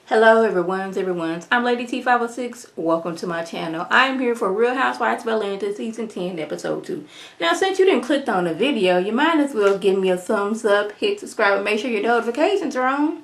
Hello everyone's. I'm Lady T506. Welcome to my channel. I am here for Real Housewives of Atlanta Season 10 Episode 2. Now since you didn't click on the video, you might as well give me a thumbs up, hit subscribe, and make sure your notifications are on.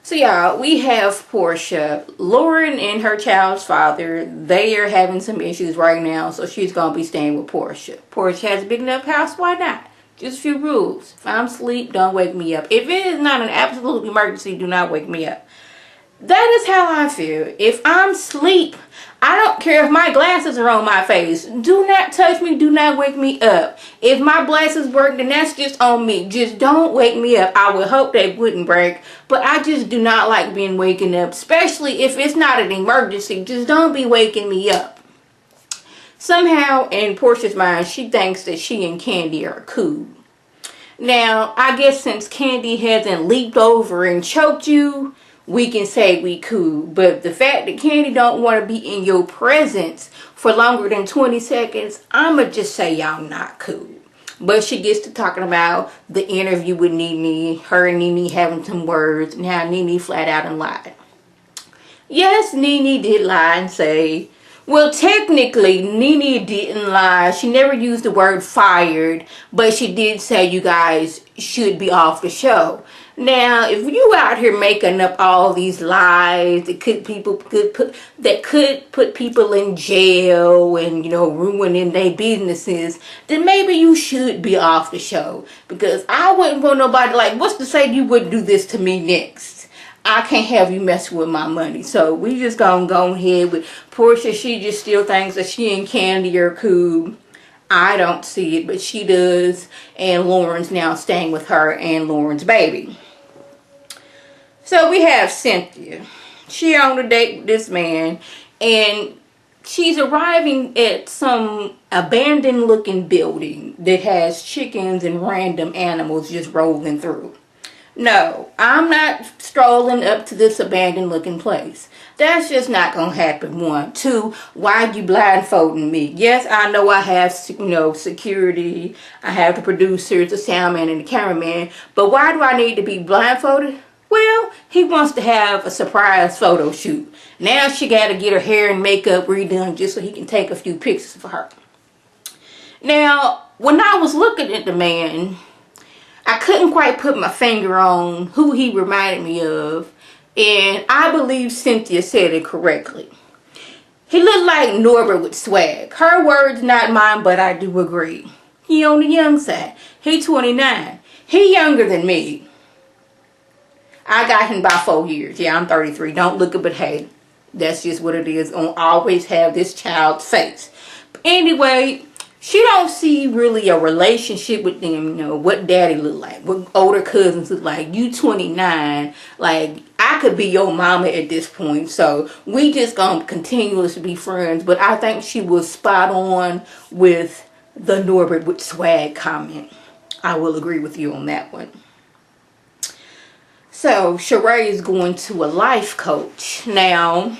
So y'all, we have Portia. Lauren and her child's father, they are having some issues right now, so she's going to be staying with Portia. Portia has a big enough house, why not? Just a few rules. If I'm asleep, don't wake me up. If it is not an absolute emergency, do not wake me up. That is how I feel. If I'm asleep, I don't care if my glasses are on my face. Do not touch me. Do not wake me up. If my glasses work, then that's just on me. Just don't wake me up. I would hope they wouldn't break. But I just do not like being waking up. Especially if it's not an emergency. Just don't be waking me up. Somehow, in Portia's mind, she thinks that she and Candy are cool. Now, I guess since Candy hasn't leaped over and choked you, we can say we cool. But the fact that Candy don't want to be in your presence for longer than 20 seconds, I'ma just say y'all not cool. But she gets to talking about the interview with Nene, her and Nene having some words, and how Nene flat out and lied. Yes, Nene did lie and say, well, technically, Nene didn't lie. She never used the word fired, but she did say you guys should be off the show. Now, if you out here making up all these lies that could put people in jail and, you know, ruining their businesses, then maybe you should be off the show. Because I wouldn't want nobody like, what's to say you wouldn't do this to me next? I can't have you messing with my money. So we just gonna go ahead with Portia. She just still thinks that she and Candy are cool. I don't see it, but she does. And Lauren's now staying with her and Lauren's baby. So we have Cynthia. She on a date with this man. And she's arriving at some abandoned looking building that has chickens and random animals just rolling through. No, I'm not strolling up to this abandoned looking place. That's just not going to happen. 1. 2, why you blindfolding me? Yes, I know I have, you know, security. I have the producers, the soundman, and the cameraman. But why do I need to be blindfolded? Well, he wants to have a surprise photo shoot. Now she got to get her hair and makeup redone just so he can take a few pictures for her. Now, when I was looking at the man, I couldn't quite put my finger on who he reminded me of, and I believe Cynthia said it correctly. He looked like Norbert with swag. Her words, not mine, but I do agree. He on the young side. He 29. He younger than me. I got him by 4 years. Yeah, I'm 33. Don't look it, but hey, that's just what it is. Don't always have this child's face. But anyway, she don't see really a relationship with them, you know, what daddy look like, what older cousins look like. You 29, like, I could be your mama at this point, so we just gonna continuously be friends. But I think she was spot on with the Norbert with swag comment. I will agree with you on that one. So, Sheree is going to a life coach. Now,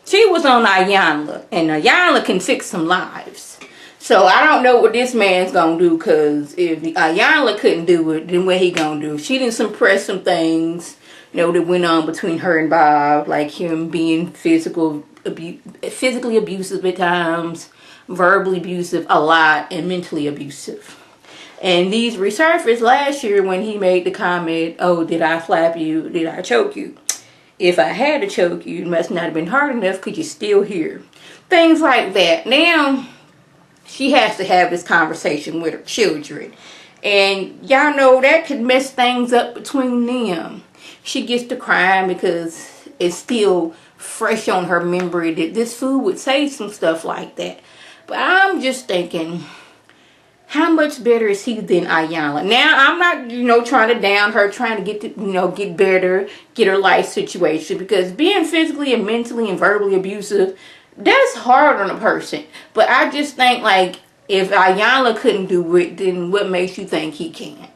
she was on Ayanla, and Ayanla can fix some lives. So I don't know what this man's gonna do, because if Ayanla couldn't do it, then what he gonna do? She didn't suppress some things, you know, that went on between her and Bob, like him being physically abusive at times, verbally abusive a lot, and mentally abusive. And these resurfaced last year when he made the comment, oh, did I slap you? Did I choke you? If I had to choke you, it must not have been hard enough because you're still here. Things like that. Now, she has to have this conversation with her children. And y'all know that could mess things up between them. She gets to crying because it's still fresh on her memory that this fool would say some stuff like that. But I'm just thinking, how much better is he than Ayanla? Now, I'm not, you know, trying to down her, trying to get to, you know, get better, get her life situation. Because being physically and mentally and verbally abusive, that's hard on a person. But I just think, like, if Ayanla couldn't do it, then what makes you think he can?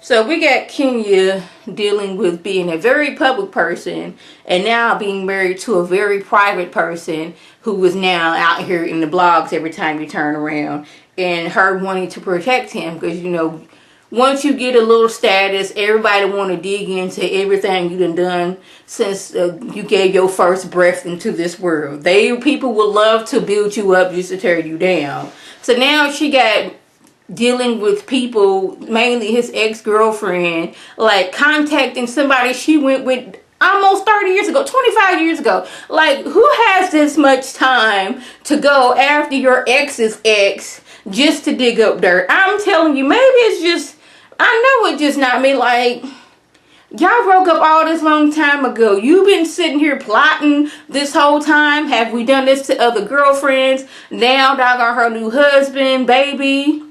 So we got Kenya dealing with being a very public person and now being married to a very private person who is now out here in the blogs every time you turn around. And her wanting to protect him because, you know, once you get a little status, everybody want to dig into everything you done since you gave your first breath into this world. People would love to build you up just to tear you down. So now she got dealing with people, mainly his ex-girlfriend, like contacting somebody she went with almost 30 years ago, 25 years ago. Like, who has this much time to go after your ex's ex just to dig up dirt? I'm telling you, maybe it's just, I know it's just not me. Like, y'all broke up all this long time ago. You've been sitting here plotting this whole time. Have we done this to other girlfriends? Now, doggone her new husband, baby.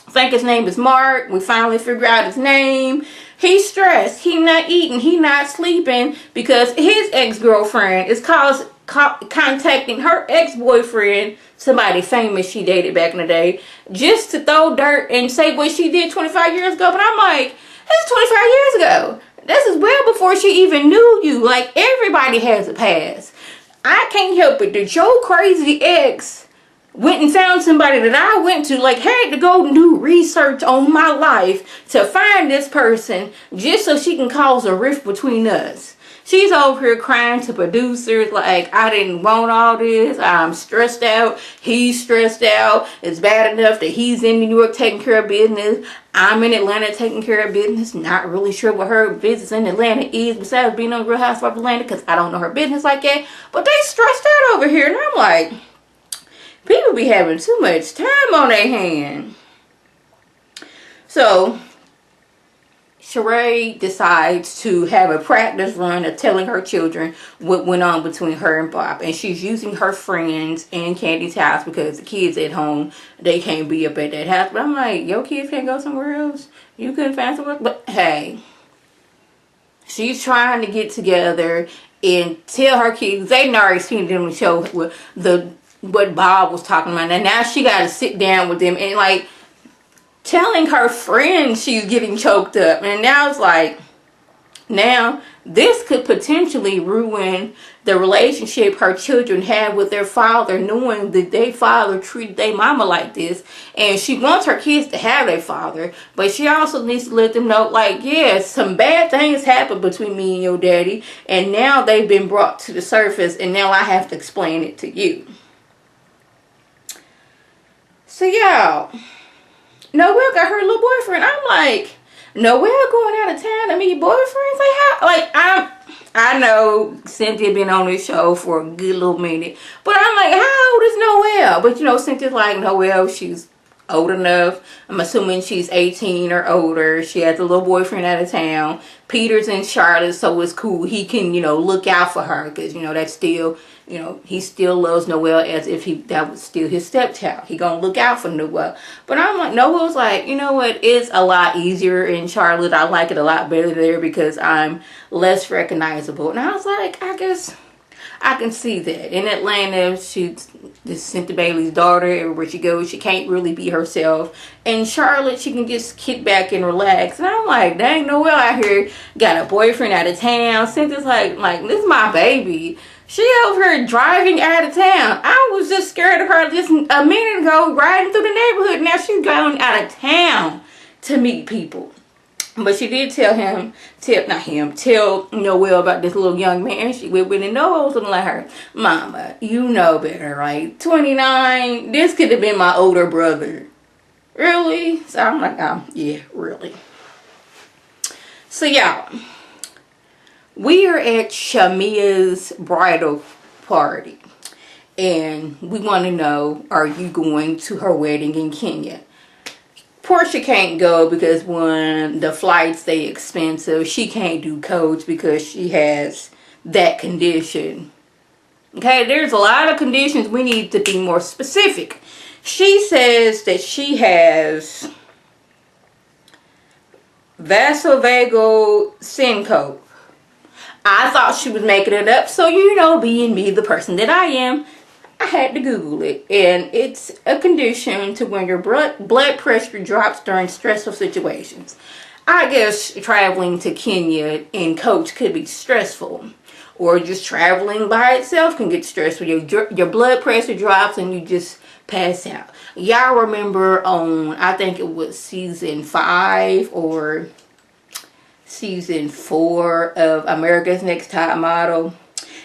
I think his name is Mark. We finally figured out his name. He's stressed. He not eating. He not sleeping because his ex-girlfriend is contacting her ex-boyfriend, somebody famous she dated back in the day, just to throw dirt and say what she did 25 years ago. But I'm like, this is 25 years ago. This is well before she even knew you. Like, everybody has a past. I can't help it that your crazy ex went and found somebody that I went to, like, had to go and do research on my life to find this person just so she can cause a rift between us. She's over here crying to producers like, I didn't want all this. I'm stressed out. He's stressed out. It's bad enough that he's in New York taking care of business. I'm in Atlanta taking care of business. Not really sure what her business in Atlanta is besides being on Real Housewives of Atlanta because I don't know her business like that. But they stressed out over here. And I'm like, people be having too much time on their hand. So, Sheree decides to have a practice run of telling her children what went on between her and Bob. And she's using her friends in Candy's house because the kids at home, they can't be up at that house. But I'm like, your kids can't go somewhere else? You couldn't find somewhere? But hey, she's trying to get together and tell her kids. They already seen them show what Bob was talking about. And now she got to sit down with them and like telling her friends she's getting choked up. And now it's like, now this could potentially ruin the relationship her children have with their father, knowing that their father treated their mama like this. And she wants her kids to have their father, but she also needs to let them know, like, yeah, some bad things happened between me and your daddy, and now they've been brought to the surface, and now I have to explain it to you. So, y'all, Noelle got her little boyfriend. I'm like, Noelle going out of town to meet boyfriends? Like, how? Like, I know Cynthia been on this show for a good little minute, but I'm like, how old is Noelle? But, you know, Cynthia's like, Noelle, she's old enough. I'm assuming she's 18 or older. She has a little boyfriend out of town. Peter's in Charlotte, so it's cool. He can, you know, look out for her because, you know, that's still, you know, he still loves Noelle as if that was still his stepchild. He gonna look out for Noelle. But I'm like, Noelle's like, you know what? It's a lot easier in Charlotte. I like it a lot better there because I'm less recognizable. And I was like, I guess I can see that. In Atlanta, she's Cynthia Bailey's daughter. Everywhere she goes, she can't really be herself. In Charlotte, she can just kick back and relax. And I'm like, dang, Noelle out here got a boyfriend out of town. Cynthia's like, this is my baby. She over here driving out of town. I was just scared of her just a minute ago riding through the neighborhood. Now she's going out of town to meet people. But she did tell Noelle about this little young man she went with, and Noelle was looking like her. Mama, you know better, right? 29, this could have been my older brother. Really? So I'm like, yeah, really. So y'all, we are at SHAMEA'S bridal party. And we want to know, are you going to her wedding in Kenya? Portia can't go because, one, the flights, they expensive. She can't do coach because she has that condition. Okay, there's a lot of conditions. We need to be more specific. She says that she has vasovagal syncope. I thought she was making it up. So, you know, being me, the person that I am, I had to Google it, and it's a condition to when your blood pressure drops during stressful situations. I guess traveling to Kenya in coach could be stressful. Or just traveling by itself can get stressful. Your blood pressure drops and you just pass out. Y'all remember on, I think it was season 5 or season 4 of America's Next Top Model,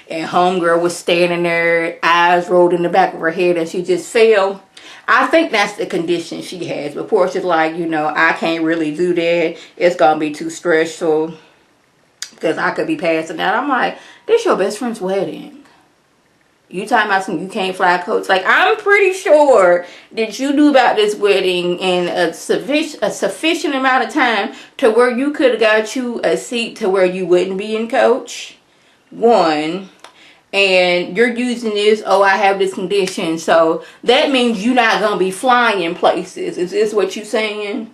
and homegirl was standing there, eyes rolled in the back of her head, and she just fell. I think that's the condition she has. But Portia's like, you know, I can't really do that. It's gonna be too stressful because I could be passing out. I'm like, this your best friend's wedding. You talking about some you can't fly coach? Like, I'm pretty sure that you knew about this wedding in a sufficient amount of time to where you could have got you a seat to where you wouldn't be in coach. One. And you're using this, oh, I have this condition, so that means you're not going to be flying places. Is this what you're saying?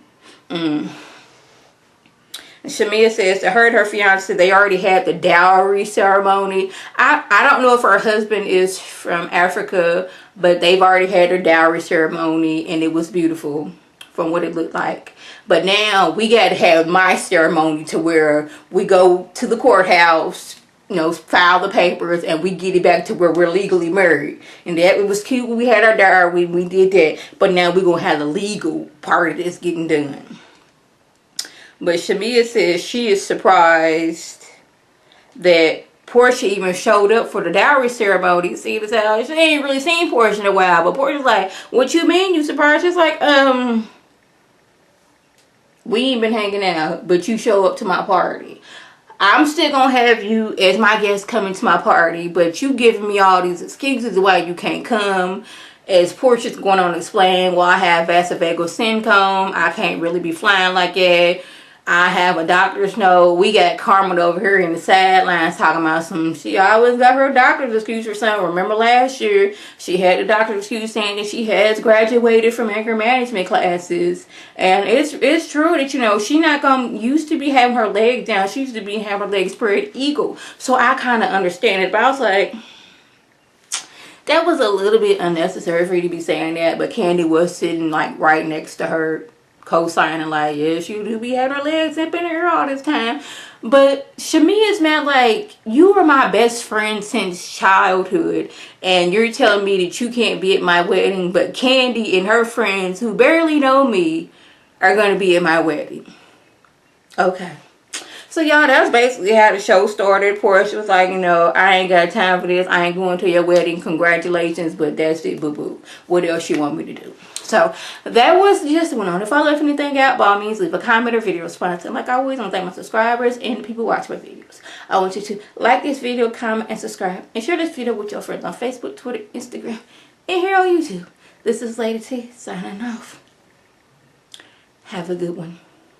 Shamea says to her and her fiance, they already had the dowry ceremony. I don't know if her husband is from Africa, but they've already had their dowry ceremony, and it was beautiful from what it looked like. But now we got to have my ceremony to where we go to the courthouse, you know, file the papers, and we get it back to where we're legally married. And that, it was cute when we had our dowry, we did that. But now we're going to have the legal part of this getting done. But Shamea says she is surprised that Portia even showed up for the dowry ceremony. See, this how she ain't really seen Portia in a while. But Portia's like, what you mean you surprised? She's like, we ain't been hanging out, but you show up to my party. I'm still gonna have you as my guest coming to my party, but you giving me all these excuses why you can't come. As Portia's going on to explain, well, I have vasovagal syndrome. I can't really be flying like that. I have a doctor's note. We got Carmen over here in the sidelines talking about some, she always got her doctor's excuse for something. Remember last year, she had the doctor's excuse saying that she has graduated from anger management classes. And it's true that, you know, she not going to used to be having her legs down. She used to be having her legs spread eagle. So I kind of understand it. But I was like, that was a little bit unnecessary for you to be saying that. But Candy was sitting like right next to her, co-signing like, yes, you do be having her legs up in the air all this time. But Shamea's mad like, you were my best friend since childhood, and you're telling me that you can't be at my wedding, but Candy and her friends who barely know me are going to be at my wedding. Okay. So y'all, that's basically how the show started. Portia was like, you know, I ain't got time for this. I ain't going to your wedding. Congratulations, but that's it, boo-boo. What else you want me to do? So that was just went on. If I left anything out, by all means, leave a comment or video response. And like always, I want to thank my subscribers and the people who watch my videos. I want you to like this video, comment, and subscribe. And share this video with your friends on Facebook, Twitter, Instagram, and here on YouTube. This is Lady T signing off. Have a good one.